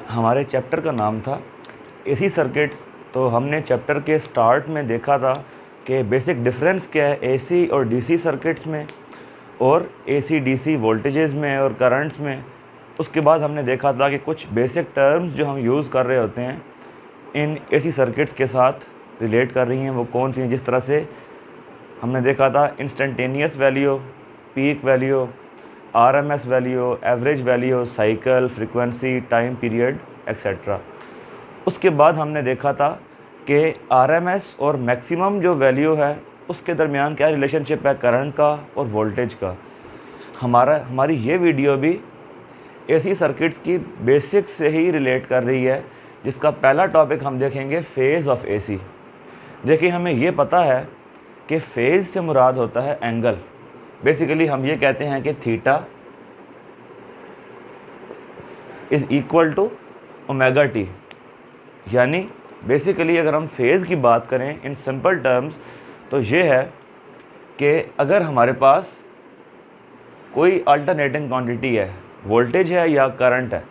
हमारे चैप्टर का नाम था एसी सर्किट्स। तो हमने चैप्टर के स्टार्ट में देखा था कि बेसिक डिफरेंस क्या है एसी और डीसी सर्किट्स में और एसी डीसी वोल्टेजेस में और करंट्स में। उसके बाद हमने देखा था कि कुछ बेसिक टर्म्स जो हम यूज़ कर रहे होते हैं इन एसी सर्किट्स के साथ रिलेट कर रही हैं वो कौन सी हैं। जिस तरह से हमने देखा था instantaneous value, peak value, RMS value, average value, cycle, frequency, time period etcetera. उसके बाद हमने देखा था कि आरएमएस और मैक्सिमम जो वैल्यू है उसके दरमियान क्या रिलेशनशिप है करंट का और वोल्टेज का। हमारी ये वीडियो भी एसी सर्किट्स की बेसिक्स से ही रिलेट कर रही है, जिसका पहला टॉपिक हम देखेंगे फेज़ ऑफ एसी। देखिए, हमें ये पता है कि फेज़ से मुराद होता है एंगल। बेसिकली हम ये कहते हैं कि theta is equal to omega T. यानी बेसिकली अगर हम फेज़ की बात करें इन सिंपल टर्म्स तो ये है कि अगर हमारे पास कोई अल्टरनेटिंग क्वांटिटी है, वोल्टेज है या करंट है,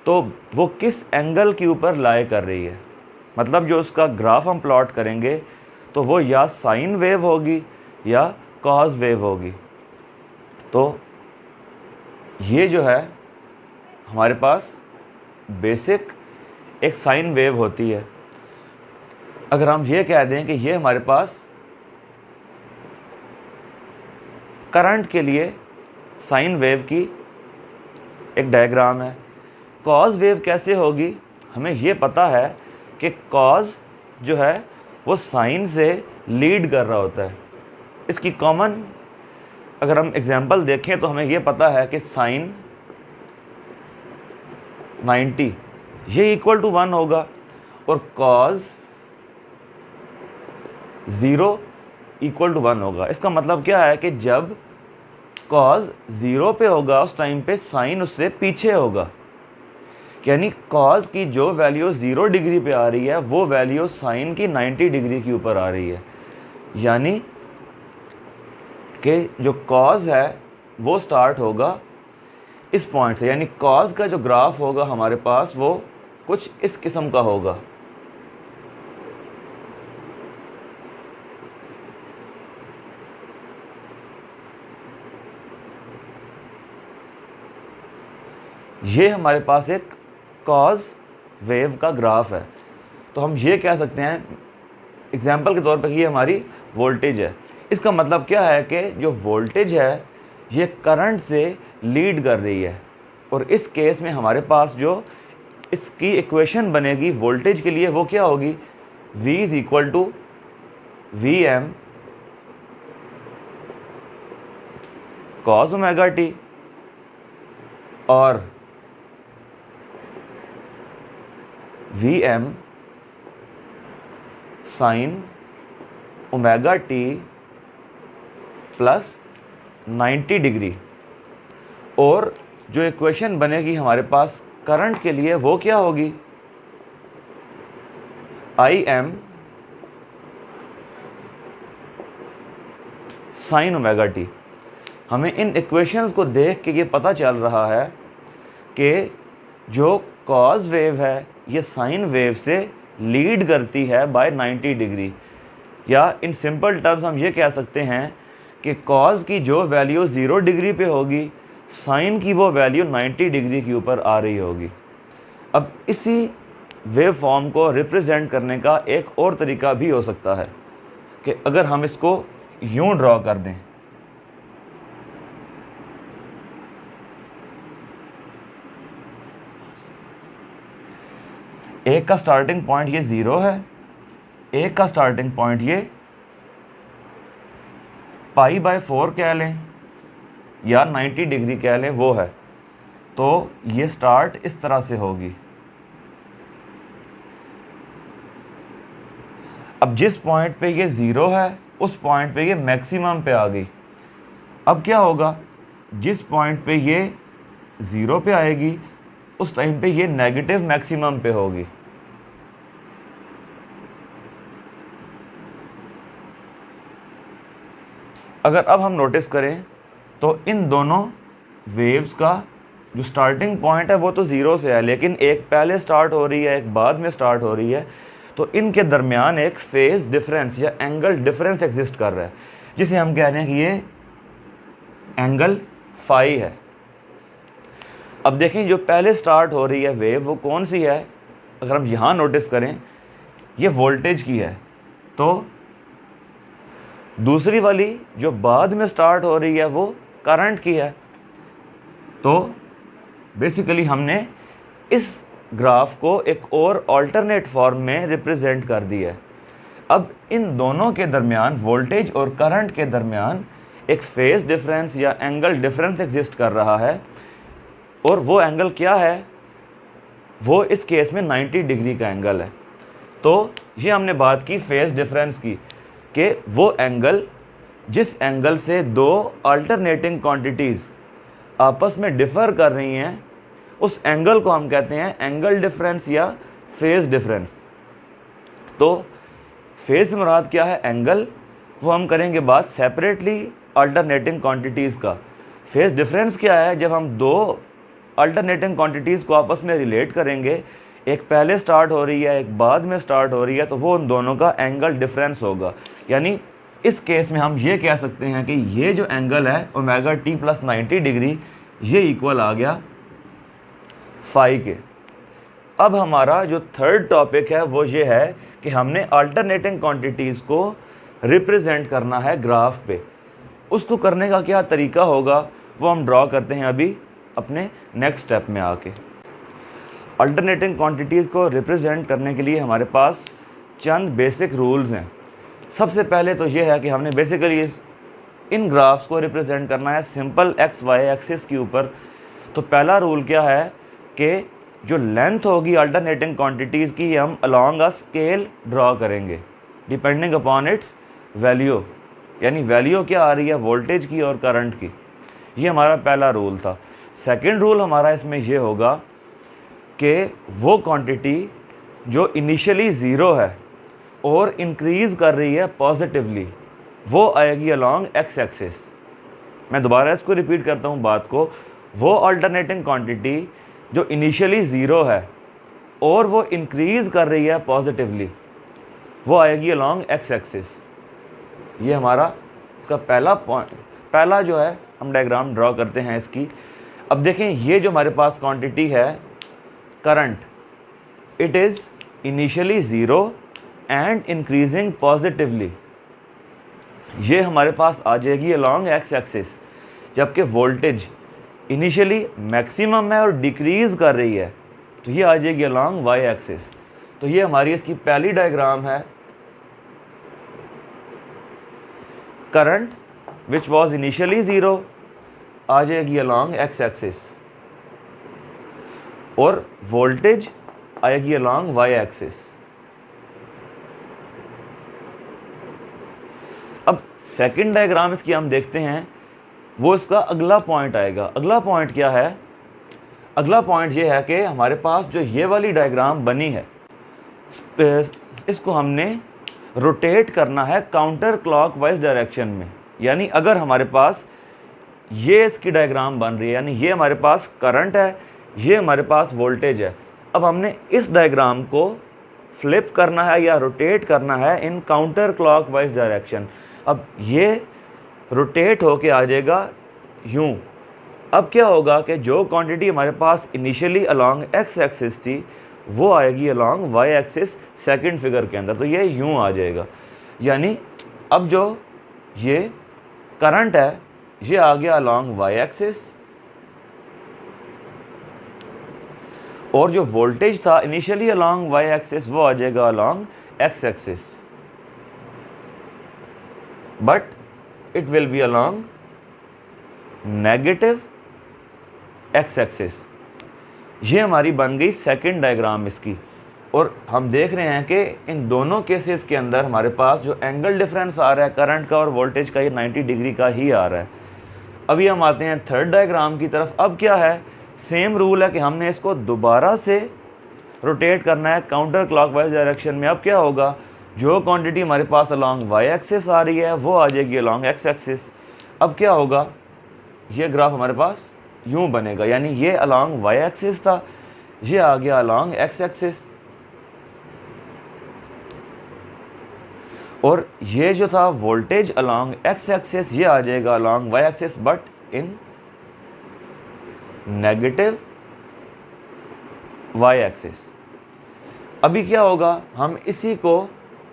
तो वो किस एंगल के ऊपर लाई कर रही है। मतलब जो उसका ग्राफ हम प्लॉट करेंगे तो वो या साइन वेव होगी या कॉस वेव होगी। तो ये जो है हमारे पास बेसिक एक साइन वेव होती है। अगर हम ये कह दें कि ये हमारे पास करंट के लिए साइन वेव की एक डायग्राम है। कॉस वेव कैसे होगी, हमें ये पता है कि कॉस जो है वो साइन से लीड कर रहा होता है। इसकी कॉमन अगर हम एग्जांपल देखें तो हमें ये पता है कि साइन 90 ये इक्वल टू 1 होगा और कॉस 0 इक्वल टू 1 होगा। इसका मतलब क्या है कि जब कॉस 0 पे होगा उस टाइम पे साइन उससे पीछे होगा। यानी कॉस की जो वैल्यू 0 डिग्री पे आ रही है वो वैल्यू साइन की 90 डिग्री के ऊपर आ रही है। यानी कि जो कॉस है वो स्टार्ट होगा इस पॉइंट से। यानी कॉस का जो ग्राफ होगा हमारे पास वो कुछ इस किस्म का होगा। ये हमारे पास एक कॉस वेव का ग्राफ है। तो हम ये कह सकते हैं एग्जाम्पल के तौर पर कि ये हमारी वोल्टेज है। इसका मतलब क्या है कि जो वोल्टेज है ये करंट से लीड कर रही है और इस केस में हमारे पास जो इसकी इक्वेशन बनेगी वोल्टेज के लिए वो क्या होगी, V is equal to V M cos omega T और V M sine omega T plus 90 degree. और जो इक्वेशन बनेगी हमारे पास करंट के लिए वो क्या होगी, I am sine omega T. हमें इन इक्वेशंस को देख के ये पता चल रहा है कि जो कॉस वेव है ये साइन वेव से लीड करती है बाय 90 डिग्री। या इन सिंपल टर्म्स हम ये कह सकते हैं कि कॉस की जो वैल्यू 0 डिग्री पे होगी साइन की वो वैल्यू 90 डिग्री के ऊपर आ रही होगी। अब इसी वेव फॉर्म को रिप्रेजेंट करने का एक और तरीका भी हो सकता है कि अगर हम इसको यूं ड्रॉ कर दें, एक का स्टार्टिंग पॉइंट ये 0 है, एक का स्टार्टिंग पॉइंट ये π/4 कह लें या 90 डिग्री कह लें वो है। तो ये स्टार्ट इस तरह से होगी। अब जिस पॉइंट पे ये 0 है उस पॉइंट पे ये मैक्सिमम पे आ गई। अब क्या होगा, जिस पॉइंट पे ये 0 पे आएगी उस टाइम पे ये नेगेटिव मैक्सिमम पे होगी। अगर अब हम नोटिस करें तो इन दोनों वेव्स का जो स्टार्टिंग पॉइंट है वो तो ज़ीरो से है, लेकिन एक पहले स्टार्ट हो रही है, एक बाद में स्टार्ट हो रही है, तो इनके दरमियान एक फेज़ डिफरेंस या एंगल डिफरेंस एग्जिस्ट कर रहा है, जिसे हम कह रहे हैं कि ये एंगल फाई है। अब देखें जो पहले स्टार्ट हो रही है वेव वो कौन सी है, अगर हम यहाँ नोटिस करें ये वोल्टेज की है, तो दूसरी वाली जो बाद में स्टार्ट हो रही है वो करंट की है। तो बेसिकली हमने इस ग्राफ को एक और अल्टरनेट फॉर्म में रिप्रेजेंट कर दिया है। अब इन दोनों के दरमियान, वोल्टेज और करंट के दरमियान एक फेज़ डिफरेंस या एंगल डिफरेंस एग्जिस्ट कर रहा है, और वो एंगल क्या है, वो इस केस में 90 डिग्री का एंगल है। तो ये हमने बात की फेज़ डिफरेंस की, कि वो एंगल जिस एंगल से दो अल्टरनेटिंग क्वांटिटीज़ आपस में डिफ़र कर रही हैं, उस एंगल को हम कहते हैं एंगल डिफरेंस या फेज़ डिफरेंस। तो फेज़ से मुराद क्या है, एंगल, वो हम करेंगे बात सेपरेटली अल्टरनेटिंग क्वांटिटीज़ का। फेज़ डिफरेंस क्या है, जब हम दो अल्टरनेटिंग क्वांटिटीज़ को आपस में रिलेट करेंगे, एक पहले स्टार्ट हो रही है, एक बाद में स्टार्ट हो रही है, तो वो उन दोनों का एंगल डिफरेंस होगा। यानी इस केस में हम ये कह सकते हैं कि ये जो एंगल है ओमेगा टी प्लस 90 डिग्री, ये इक्वल आ गया फाई के। अब हमारा जो थर्ड टॉपिक है वो ये है कि हमने अल्टरनेटिंग क्वांटिटीज़ को रिप्रेजेंट करना है ग्राफ पे। उसको करने का क्या तरीका होगा वो हम ड्रॉ करते हैं अभी अपने नेक्स्ट स्टेप में आके। अल्टरनेटिंग क्वांटिटीज़ को रिप्रेजेंट करने के लिए हमारे पास चंद बेसिक रूल्स हैं। सबसे पहले तो ये है कि हमने बेसिकली इन ग्राफ्स को रिप्रेजेंट करना है सिंपल एक्स वाई एक्सिस के ऊपर। तो पहला रूल क्या है कि जो लेंथ होगी अल्टरनेटिंग क्वांटिटीज़ की, हम अलॉन्ग अ स्केल ड्रॉ करेंगे डिपेंडिंग अपॉन इट्स वैल्यू, यानी वैल्यू क्या आ रही है, वोल्टेज की और करंट की। ये हमारा पहला रूल था। सेकंड रूल हमारा इसमें ये होगा कि वो क्वांटिटी जो इनिशियली ज़ीरो है और इंक्रीज़ कर रही है पॉजिटिवली, वो आएगी अलॉन्ग एक्स एक्सिस। मैं दोबारा इसको रिपीट करता हूँ बात को, वो अल्टरनेटिंग क्वांटिटी जो इनिशियली ज़ीरो है और वो इंक्रीज़ कर रही है पॉजिटिवली, वो आएगी अलॉन्ग एक्स एक्सिस। ये हमारा इसका पहला पॉइंट, पहला जो है हम डायग्राम ड्रॉ करते हैं इसकी। अब देखें ये जो हमारे पास क्वांटिटी है current, it is initially zero and increasing positively, ये हमारे पास आ जाएगी अलॉन्ग एक्स एक्सिस। जबकि वोल्टेज इनिशियली मैक्सिमम है और डिक्रीज़ कर रही है, तो ये आ जाएगी अलॉन्ग वाई एक्सिस। तो ये हमारी इसकी पहली डायग्राम है, current which was initially zero आ जाएगी अलॉन्ग एक्स एक्सिस, और वोल्टेज आएगी अलॉन्ग वाई एक्सिस। अब सेकंड डायग्राम इसकी हम देखते हैं, वो इसका अगला पॉइंट आएगा। अगला पॉइंट क्या है, अगला पॉइंट ये है कि हमारे पास जो ये वाली डायग्राम बनी है, इसको हमने रोटेट करना है काउंटर क्लॉकवाइज डायरेक्शन में। यानी अगर हमारे पास ये इसकी डायग्राम बन रही है, यानी ये हमारे पास करंट है, ये हमारे पास वोल्टेज है। अब हमने इस डायग्राम को फ्लिप करना है या रोटेट करना है इन काउंटर क्लॉकवाइज डायरेक्शन। अब ये रोटेट होके आ जाएगा यूँ। अब क्या होगा कि जो क्वांटिटी हमारे पास इनिशियली अलॉन्ग एक्स एक्सिस थी, वो आएगी along Y axis second figure के अंदर, तो ये यूँ आ जाएगा। यानी अब जो ये करंट है ये आ गया अलॉन्ग वाई एक्सिस, और जो वोल्टेज था इनिशियली अलॉन्ग वाई एक्सिस वो आ जाएगा along X axis, but it will be along negative x axis. ये हमारी बन गई सेकंड डायग्राम इसकी। और हम देख रहे हैं कि इन दोनों केसेस के अंदर हमारे पास जो एंगल डिफरेंस आ रहा है करंट का और वोल्टेज का, ये 90 डिग्री का ही आ रहा है। अभी हम आते हैं थर्ड डायग्राम की तरफ। अब क्या है, सेम रूल है कि हमने इसको दोबारा से रोटेट करना है काउंटर क्लॉकवाइज डायरेक्शन में। अब क्या होगा, जो क्वांटिटी हमारे पास अलॉन्ग वाई एक्सिस आ रही है वो आ जाएगी अलॉन्ग एक्स एक्सिस। अब क्या होगा, ये ग्राफ हमारे पास यूँ बनेगा, यानी ये अलॉन्ग वाई एक्सिस था, ये आ गया अलॉन्ग एक्स एक्सिस, और ये जो था वोल्टेज अलॉन्ग एक्स एक्सिस ये आ जाएगा along Y axis but in negative Y axis. अभी क्या होगा, हम इसी को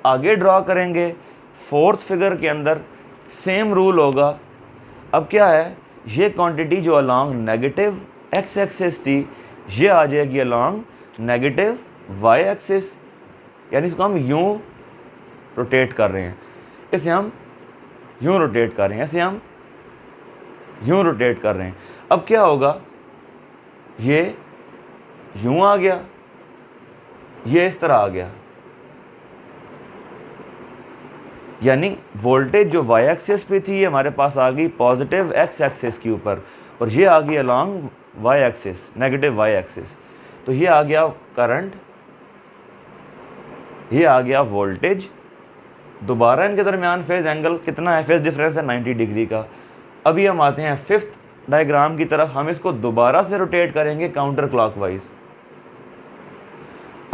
आगे ड्रॉ करेंगे। फोर्थ फिगर के अंदर सेम रूल होगा। अब क्या है, ये क्वांटिटी जो अलॉन्ग नेगेटिव एक्स एक्सिस थी ये आ जाएगी अलॉन्ग नेगेटिव वाई एक्सिस, यानी इसको हम यूँ रोटेट कर रहे हैं, इसे हम यूँ रोटेट कर रहे हैं, इसे हम यूँ रोटेट कर रहे हैं। अब क्या होगा, ये यूँ आ गया, ये इस तरह आ गया, यानी वोल्टेज जो वाई एक्सिस पे थी ये हमारे पास आ गई पॉजिटिव एक्स एक्सिस के ऊपर, और ये आ गई along Y axis negative Y axis. तो ये आ गया करंट, ये आ गया वोल्टेज। दोबारा इनके दरमियान फेज एंगल कितना है, फेज डिफरेंस है 90 डिग्री का। अभी हम आते हैं फिफ्थ डायग्राम की तरफ, हम इसको दोबारा से रोटेट करेंगे काउंटर क्लॉकवाइज।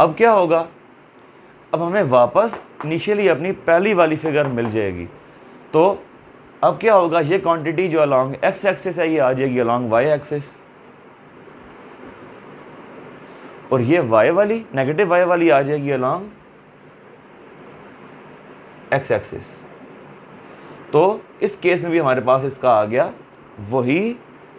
अब क्या होगा, अब हमें वापस इनिशियली अपनी पहली वाली फिगर मिल जाएगी। तो अब क्या होगा, ये क्वांटिटी जो अलॉन्ग एक्स एक्सिस है ये आ जाएगी अलॉन्ग वाई एक्सिस, और ये वाई वाली नेगेटिव वाई वाली आ जाएगी अलॉन्ग एक्स एक्सिस। तो इस केस में भी हमारे पास इसका आ गया वही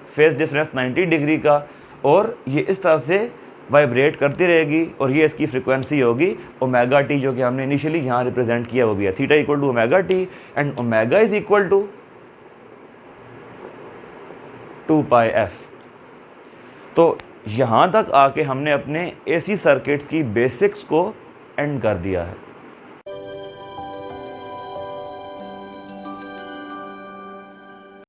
फेज डिफरेंस 90 डिग्री का, और ये इस तरह से वाइब्रेट करती रहेगी, और ये इसकी फ्रिक्वेंसी होगी ओमेगा टी, जो कि हमने इनिशियली यहाँ रिप्रेजेंट किया वो भी है theta equal to omega T, and omega is equal to 2 pi F. तो यहाँ तक आके हमने अपने एसी सर्किट्स की बेसिक्स को एंड कर दिया है।